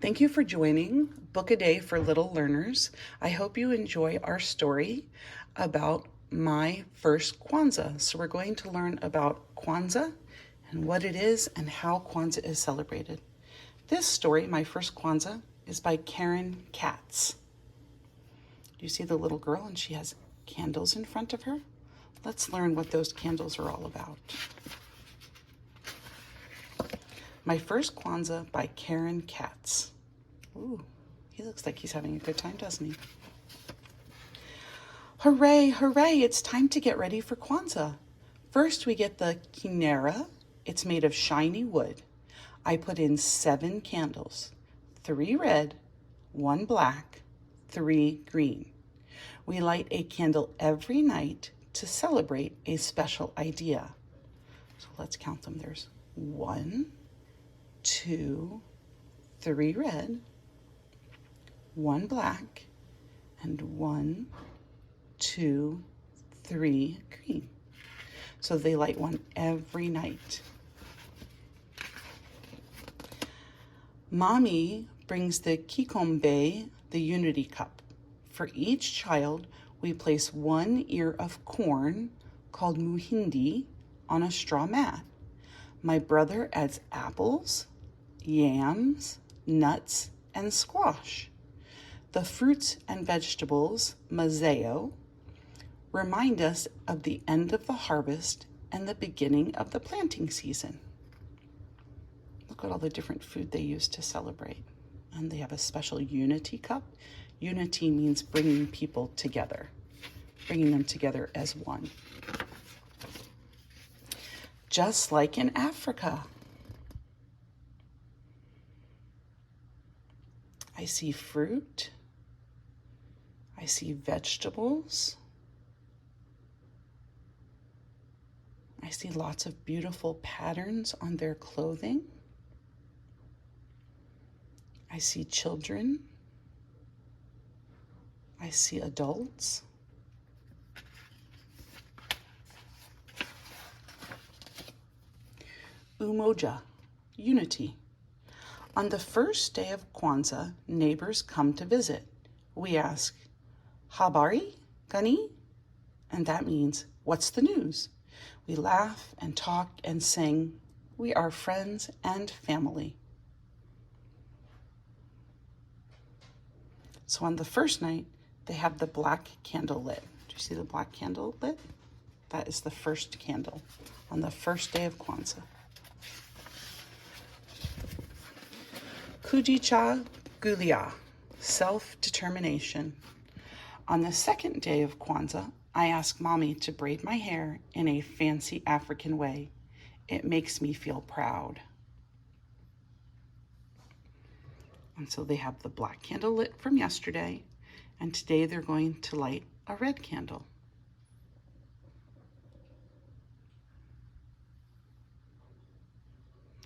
Thank you for joining Book a Day for Little Learners. I hope you enjoy our story about my first Kwanzaa. So we're going to learn about Kwanzaa and what it is and how Kwanzaa is celebrated. This story, My First Kwanzaa, is by Karen Katz. You see the little girl and she has candles in front of her? Let's learn what those candles are all about. My First Kwanzaa by Karen Katz. Ooh, he looks like he's having a good time, doesn't he? Hooray, hooray, it's time to get ready for Kwanzaa. First we get the kinara. It's made of shiny wood. I put in 7 candles, 3 red, 1 black, 3 green. We light a candle every night to celebrate a special idea. So let's count them. There's 1, 2, 3 red, 1 black, and 1, 2, 3 green. So they light one every night. Mommy brings the kikombe, the unity cup. For each child, we place 1 ear of corn, called muhindi, on a straw mat. My brother adds apples, yams, nuts, and squash. The fruits and vegetables, mazeo, remind us of the end of the harvest and the beginning of the planting season. Look at all the different food they use to celebrate. And they have a special unity cup. Unity means bringing people together, bringing them together as one. Just like in Africa. I see fruit. I see vegetables. I see lots of beautiful patterns on their clothing. I see children. I see adults. Umoja, unity. On the first day of Kwanzaa, neighbors come to visit. We ask, Habari, Gani? And that means, what's the news? We laugh and talk and sing. We are friends and family. So on the first night, they have the black candle lit. Do you see the black candle lit? That is the first candle on the first day of Kwanzaa. Kujicha Gulia, self-determination. On the second day of Kwanzaa, I ask Mommy to braid my hair in a fancy African way. It makes me feel proud. And so they have the black candle lit from yesterday, and today they're going to light a red candle.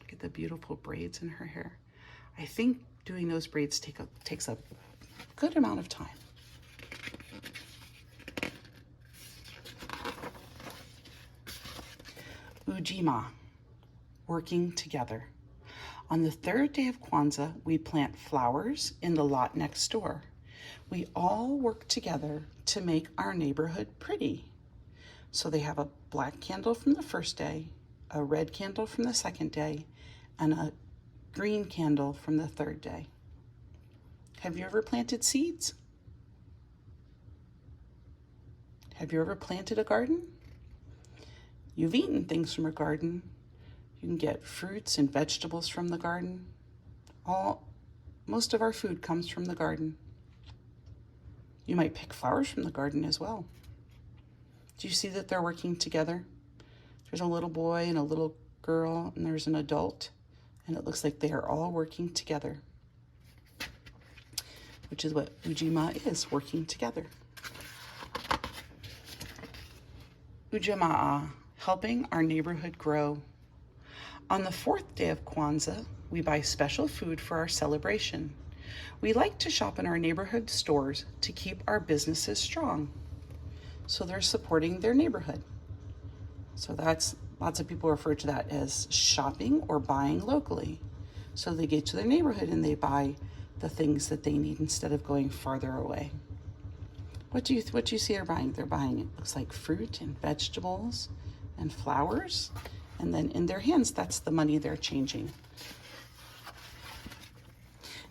Look at the beautiful braids in her hair. I think doing those braids takes a good amount of time. Ujima, working together. On the third day of Kwanzaa, we plant flowers in the lot next door. We all work together to make our neighborhood pretty. So they have a black candle from the first day, a red candle from the second day, and a green candle from the third day. Have you ever planted seeds? Have you ever planted a garden? You've eaten things from a garden. You can get fruits and vegetables from the garden. Most of our food comes from the garden. You might pick flowers from the garden as well. Do you see that they're working together? There's a little boy and a little girl, and there's an adult, and it looks like they are all working together, which is what Ujima is, working together. Ujamaa, helping our neighborhood grow. On the fourth day of Kwanzaa, we buy special food for our celebration. We like to shop in our neighborhood stores to keep our businesses strong. So they're supporting their neighborhood. So that's, lots of people refer to that as shopping or buying locally. So they get to their neighborhood and they buy the things that they need instead of going farther away. What do you see they're buying? They're buying, it looks like, fruit and vegetables and flowers. And then in their hands, that's the money they're changing.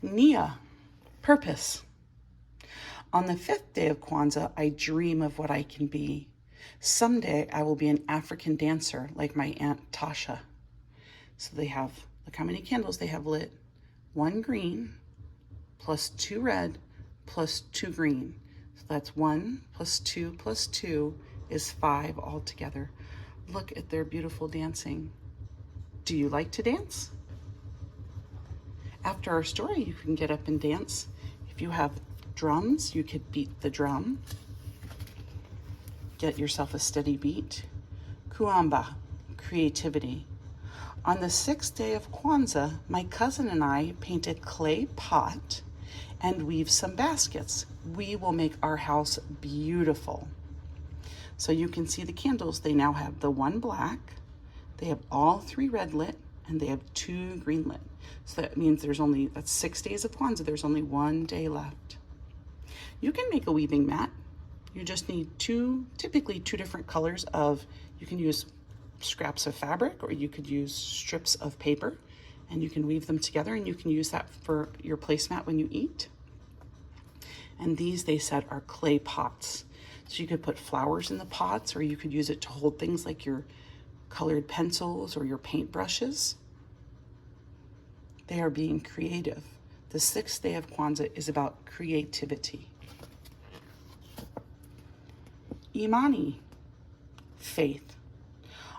Nia, purpose. On the 5th day of Kwanzaa, I dream of what I can be. Someday I will be an African dancer like my Aunt Tasha. So they have, look how many candles they have lit. 1 green plus 2 red plus 2 green. So that's 1 plus 2 plus 2 is 5 altogether. Look at their beautiful dancing. Do you like to dance? After our story, you can get up and dance. If you have drums, you could beat the drum. Get yourself a steady beat. Kuamba, creativity. On the 6th day of Kwanzaa, my cousin and I paint a clay pot and weave some baskets. We will make our house beautiful. So you can see the candles. They now have the 1 black, they have all 3 red lit, and they have 2 green lit. So that means that's 6 days of Kwanzaa. There's only 1 day left. You can make a weaving mat. You just need typically two different colors of, you can use scraps of fabric or you could use strips of paper, and you can weave them together and you can use that for your placemat when you eat. And these, they said, are clay pots. So you could put flowers in the pots, or you could use it to hold things like your colored pencils or your paint brushes. They are being creative. The 6th day of Kwanzaa is about creativity. Imani, faith.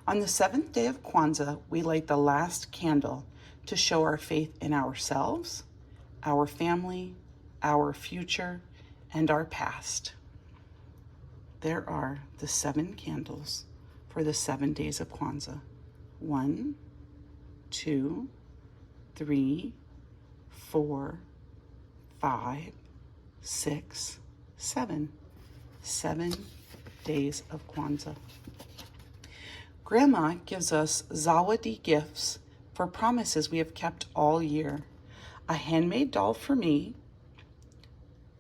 On the 7th day of Kwanzaa, we light the last candle to show our faith in ourselves, our family, our future, and our past. There are the 7 candles for the 7 days of Kwanzaa. 1, 2, 3, 4, 5, 6, 7. 7 days of Kwanzaa. Grandma gives us zawadi gifts for promises we have kept all year. A handmade doll for me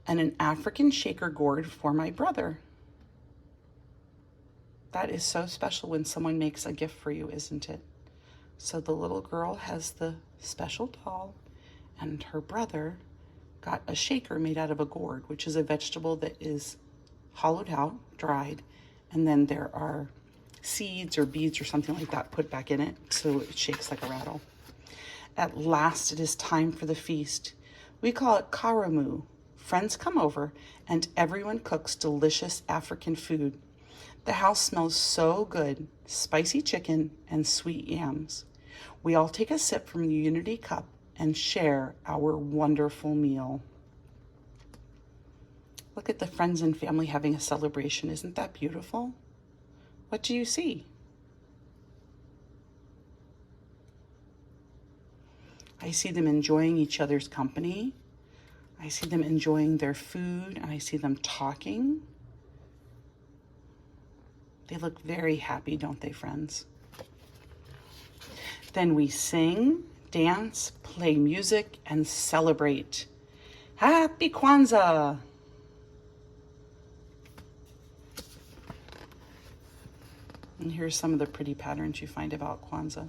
and an African shaker gourd for my brother. That is so special when someone makes a gift for you, isn't it? So the little girl has the special doll, and her brother got a shaker made out of a gourd, which is a vegetable that is hollowed out, dried, and then there are seeds or beads or something like that put back in it so it shakes like a rattle. At last it is time for the feast. We call it karamu. Friends come over and everyone cooks delicious African food. The house smells so good, spicy chicken and sweet yams. We all take a sip from the unity cup and share our wonderful meal. Look at the friends and family having a celebration. Isn't that beautiful? What do you see? I see them enjoying each other's company. I see them enjoying their food, and I see them talking. They look very happy, don't they, friends? Then we sing, dance, play music, and celebrate. Happy Kwanzaa! And here's some of the pretty patterns you find about Kwanzaa.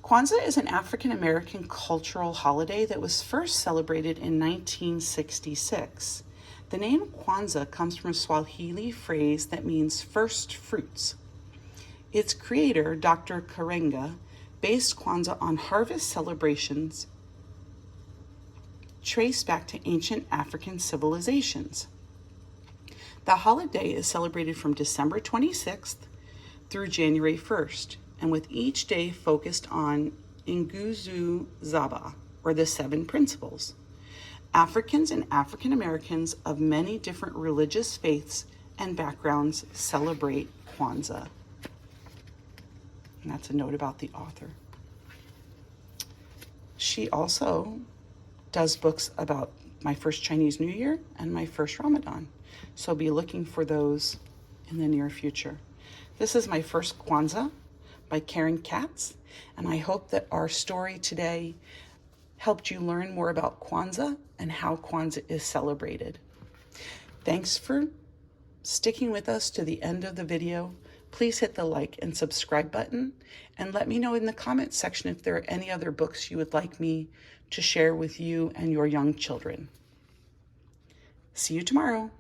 Kwanzaa is an African-American cultural holiday that was first celebrated in 1966. The name Kwanzaa comes from a Swahili phrase that means first fruits. Its creator, Dr. Karenga, based Kwanzaa on harvest celebrations traced back to ancient African civilizations. The holiday is celebrated from December 26th through January 1st, and with each day focused on Nguzo Zaba, or the 7 principles. Africans and African Americans of many different religious faiths and backgrounds celebrate Kwanzaa. And that's a note about the author. She also does books about my first Chinese New Year and my first Ramadan. So be looking for those in the near future. This is my first Kwanzaa. by Karen Katz, and I hope that our story today helped you learn more about Kwanzaa and how Kwanzaa is celebrated. Thanks for sticking with us to the end of the video. Please hit the like and subscribe button, and let me know in the comments section if there are any other books you would like me to share with you and your young children. See you tomorrow.